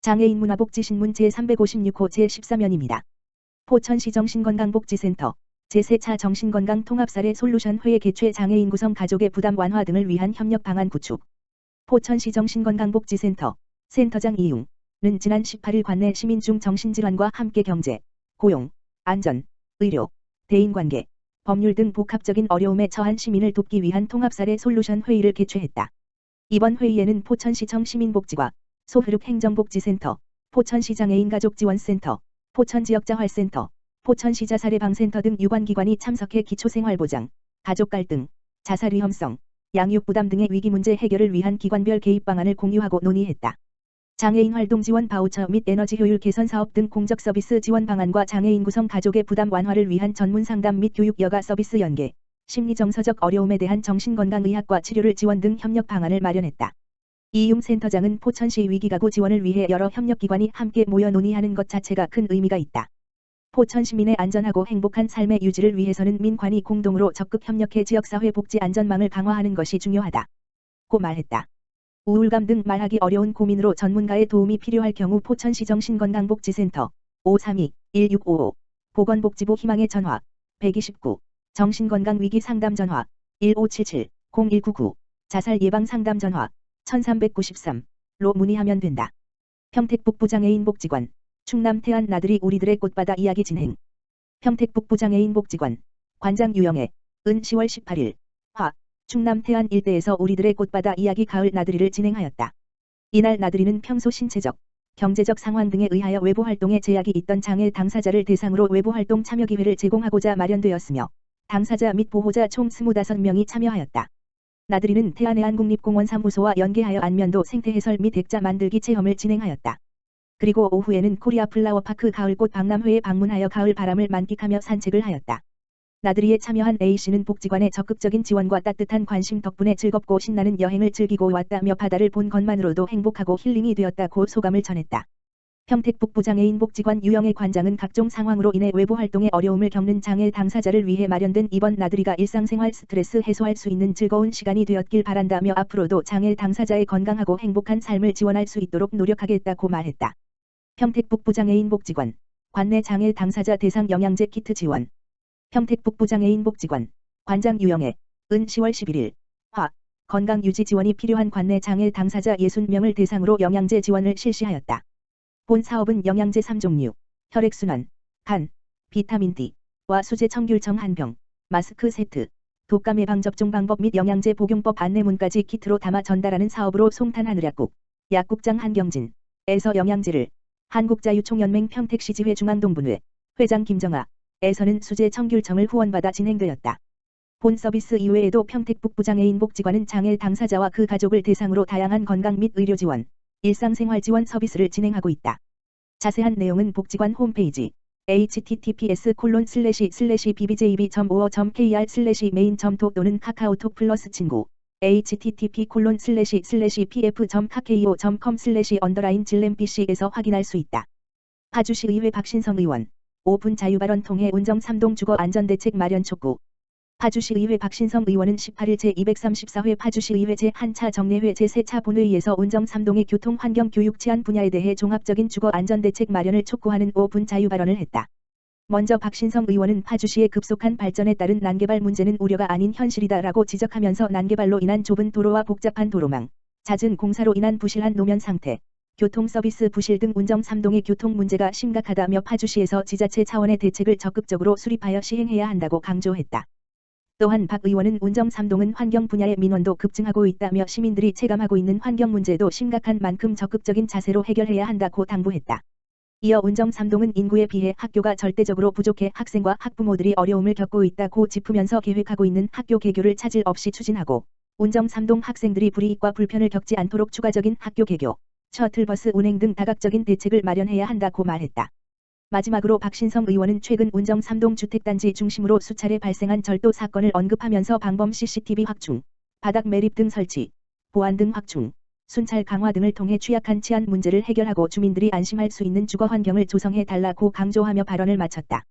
장애인 문화복지신문 제356호 제13면입니다. 포천시정신건강복지센터 제3차 정신건강 통합사례 솔루션 회의 개최 장애인 구성 가족의 부담 완화 등을 위한 협력 방안 구축. 포천시정신건강복지센터 센터장 이용은 지난 18일 관내 시민 중 정신질환과 함께 경제, 고용, 안전, 의료, 대인관계, 법률 등 복합적인 어려움에 처한 시민을 돕기 위한 통합사례 솔루션 회의를 개최했다. 이번 회의에는 포천시청 시민복지과 소흐륵행정복지센터, 포천시장애인가족지원센터, 포천지역자활센터, 포천시자사례방센터 등 유관기관이 참석해 기초생활보장, 가족갈등, 자살위험성, 양육부담 등의 위기문제 해결을 위한 기관별 개입 방안을 공유하고 논의했다. 장애인 활동 지원 바우처 및 에너지 효율 개선 사업 등 공적 서비스 지원 방안과 장애인 구성 가족의 부담 완화를 위한 전문 상담 및 교육 여가 서비스 연계, 심리정서적 어려움에 대한 정신건강의학과 치료를 지원 등 협력 방안을 마련했다. 이용 센터장은 포천시 위기가구 지원을 위해 여러 협력기관이 함께 모여 논의하는 것 자체가 큰 의미가 있다. 포천 시민의 안전하고 행복한 삶의 유지를 위해서는 민관이 공동으로 적극 협력해 지역사회 복지 안전망을 강화하는 것이 중요하다. 고 말했다. 우울감 등 말하기 어려운 고민으로 전문가의 도움이 필요할 경우 포천시정신건강복지센터 532-1655 보건복지부 희망의 전화 129 정신건강위기 상담 전화 1577-0199 자살 예방 상담 전화 1393로 문의하면 된다. 평택북부 장애인 복지관 충남 태안 나들이 우리들의 꽃바다 이야기 진행. 평택북부 장애인 복지관 관장 유영애 은 10월 18일 화 충남 태안 일대에서 우리들의 꽃바다 이야기 가을 나들이를 진행하였다. 이날 나들이는 평소 신체적, 경제적 상황 등에 의하여 외부 활동에 제약이 있던 장애 당사자를 대상으로 외부 활동 참여 기회를 제공하고자 마련되었으며 당사자 및 보호자 총 25명이 참여하였다. 나들이는 태안해안국립공원 사무소와 연계하여 안면도 생태해설 및 액자 만들기 체험을 진행하였다. 그리고 오후에는 코리아 플라워파크 가을꽃 박람회에 방문하여 가을 바람을 만끽하며 산책을 하였다. 나들이에 참여한 A씨는 복지관의 적극적인 지원과 따뜻한 관심 덕분에 즐겁고 신나는 여행을 즐기고 왔다며 바다를 본 것만으로도 행복하고 힐링이 되었다고 소감을 전했다. 평택북부 장애인 복지관 유영애 관장은 각종 상황으로 인해 외부 활동에 어려움을 겪는 장애 당사자를 위해 마련된 이번 나들이가 일상생활 스트레스 해소할 수 있는 즐거운 시간이 되었길 바란다며 앞으로도 장애 당사자의 건강하고 행복한 삶을 지원할 수 있도록 노력하겠다고 말했다. 평택북부 장애인 복지관 관내 장애 당사자 대상 영양제 키트 지원. 평택북부 장애인 복지관 관장 유영애 은 10월 11일 화 건강유지 지원이 필요한 관내 장애 당사자 60명을 대상으로 영양제 지원을 실시하였다. 본 사업은 영양제 3종류, 혈액순환, 간, 비타민 D와 수제 청귤청 1병, 마스크 세트, 독감 예방 접종 방법 및 영양제 복용법 안내문까지 키트로 담아 전달하는 사업으로 송탄 하늘약국, 약국장 한경진에서 영양제를, 한국자유총연맹 평택시지회 중앙동분회, 회장 김정아에서는 수제 청귤청을 후원받아 진행되었다. 본 서비스 이외에도 평택북부 장애인 복지관은 장애 당사자와 그 가족을 대상으로 다양한 건강 및 의료 지원, 일상생활 지원 서비스를 진행하고 있다. 자세한 내용은 복지관 홈페이지 https://bbjb.5.kr/main.톡 또는 카카오톡 플러스 친구 http://pf.kakeo.com/_질렘pc에서 확인할 수 있다. 파주시의회 박신성 의원 오픈 자유발언 통해 운정 3동 주거 안전대책 마련 촉구. 파주시의회 박신성 의원은 18일 제234회 파주시의회 제1차 정례회 제3차 본회의에서 운정 3동의 교통 환경 교육 치안 분야에 대해 종합적인 주거 안전대책 마련을 촉구하는 오픈 자유발언을 했다. 먼저 박신성 의원은 파주시의 급속한 발전에 따른 난개발 문제는 우려가 아닌 현실이다라고 지적하면서 난개발로 인한 좁은 도로와 복잡한 도로망, 잦은 공사로 인한 부실한 노면 상태, 교통 서비스 부실 등 운정 3동의 교통 문제가 심각하다며 파주시에서 지자체 차원의 대책을 적극적으로 수립하여 시행해야 한다고 강조했다. 또한 박 의원은 운정 3동은 환경 분야의 민원도 급증하고 있다며 시민들이 체감하고 있는 환경 문제도 심각한 만큼 적극적인 자세로 해결해야 한다고 당부했다. 이어 운정 3동은 인구에 비해 학교가 절대적으로 부족해 학생과 학부모들이 어려움을 겪고 있다고 짚으면서 계획하고 있는 학교 개교를 차질 없이 추진하고 운정 3동 학생들이 불이익과 불편을 겪지 않도록 추가적인 학교 개교, 셔틀버스 운행 등 다각적인 대책을 마련해야 한다고 말했다. 마지막으로 박신성 의원은 최근 운정 3동 주택단지 중심으로 수차례 발생한 절도 사건을 언급하면서 방범 CCTV 확충, 바닥 매립 등 설치, 보안 등 확충, 순찰 강화 등을 통해 취약한 치안 문제를 해결하고 주민들이 안심할 수 있는 주거 환경을 조성해 달라고 강조하며 발언을 마쳤다.